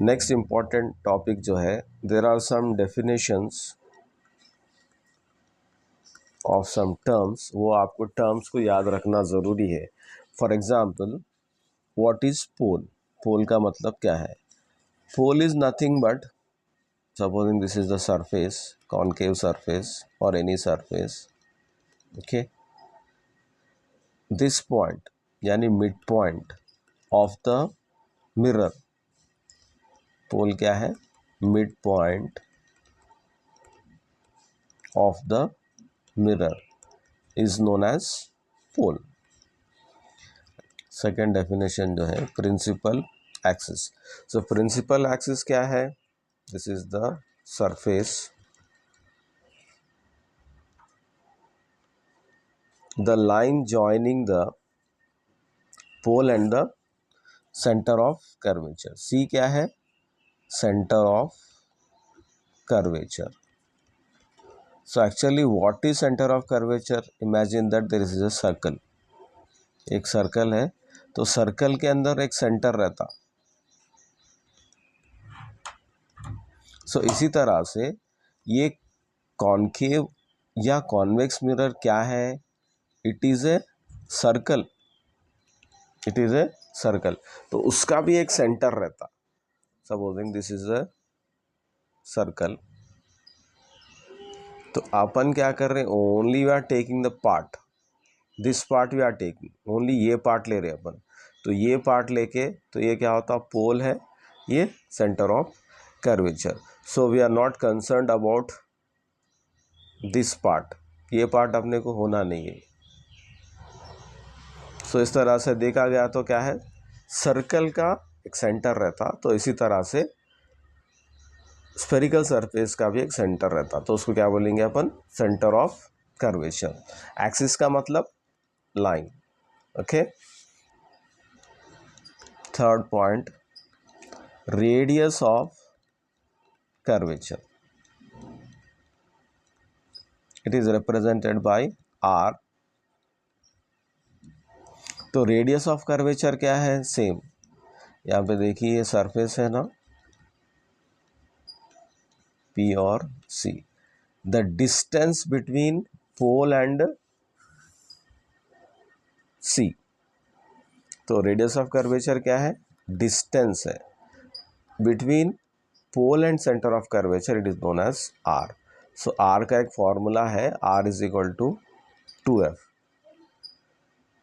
Next important topic जो है, there are some definitions of some terms, वो आपको टर्म्स को याद रखना ज़रूरी है. For example, what is pole? Pole का मतलब क्या है? Pole is nothing but, supposing this is the surface, concave surface और any surface, okay, this point यानी mid point of the mirror. Pole क्या है? Mid point of the mirror is known as pole. Second definition जो है, principal axis. सो principal axis क्या है? This is the surface, the line joining the pole and the centre of curvature. C क्या है? Centre of curvature. So actually what is center of curvature? Imagine that there is a circle. एक circle है, तो circle के अंदर एक centre रहता. इसी तरह से ये कॉनकेव या कॉन्वेक्स मिरर क्या है? It is a circle. It is a circle, तो उसका भी एक सेंटर रहता. Supposing this is a circle, तो अपन क्या कर रहे हैं? Only we are taking the part, this part we are taking, only ये पार्ट ले रहे हैं अपन. तो ये पार्ट लेके, तो ये क्या होता? पोल है, ये centre of curvature. So we are not concerned about this part, ये पार्ट अपने को होना नहीं है. सो इस तरह से देखा गया तो क्या है? सर्कल का एक सेंटर रहता, तो इसी तरह से स्फेरिकल सरफेस का भी एक सेंटर रहता, तो उसको क्या बोलेंगे अपन? Centre of curvature. एक्सिस का मतलब line. Okay. Third point, radius of curvature. It is represented by R. तो रेडियस ऑफ कर्वेचर क्या है? सेम. यहाँ पे देखिए, ये सरफेस है ना, P और C. The distance between pole and C. तो रेडियस ऑफ कर्वेचर क्या है? डिस्टेंस है between pole and centre of curvature. It is known as R. So R का एक फॉर्मूला है, R is equal to 2f.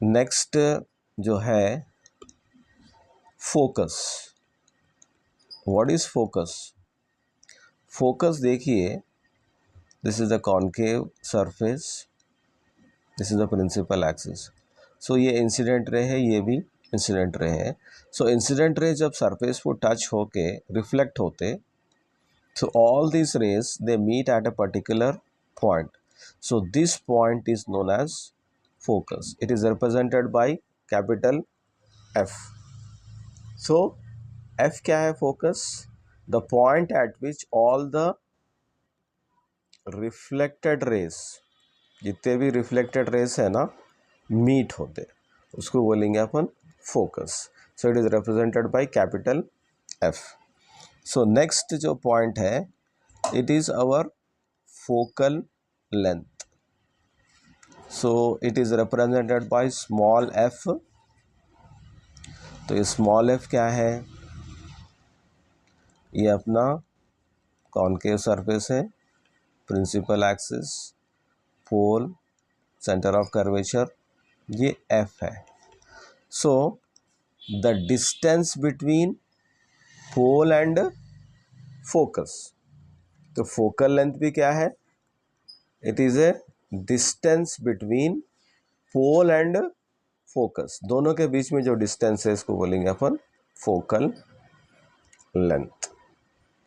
Next जो है, focus. What is focus? Focus देखिए, this is the concave surface, this is the principal axis. So ये incident रे है, ये भी इंसिडेंट रे है. सो इंसिडेंट रे जब सरफेस को टच होके रिफ्लेक्ट होते, so all these rays they meet at a particular point. So this point is known as focus. It is represented by capital F. So F क्या है? focus, the point at which all the reflected rays, जितने भी reflected rays है ना, meet होते, उसको बोलेंगे अपन focus. So it is represented by capital F. So next जो पॉइंट है, it is our focal length. So it is represented by small F. तो ये स्मॉल एफ क्या है? ये अपना कॉनकेव सरफेस है, principal axis, pole, centre of curvature, ये एफ है. So the distance between pole and focus. तो फोकल लेंथ भी क्या है? It is a distance between pole and focus. दोनों के बीच में जो डिस्टेंस है, इसको बोलेंगे अपन focal length.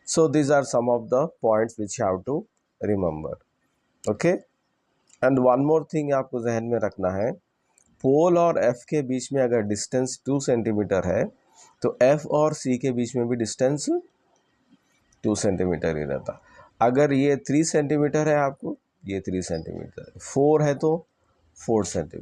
So these are some of the points which you have to remember. Okay. And one more thing आपको जहन में रखना है, पोल और एफ के बीच में अगर डिस्टेंस 2 सेंटीमीटर है, तो एफ और सी के बीच में भी डिस्टेंस 2 सेंटीमीटर ही रहता. अगर ये 3 सेंटीमीटर है आपको, ये 3 सेंटीमीटर, 4 है तो 4 सेंटीमीटर.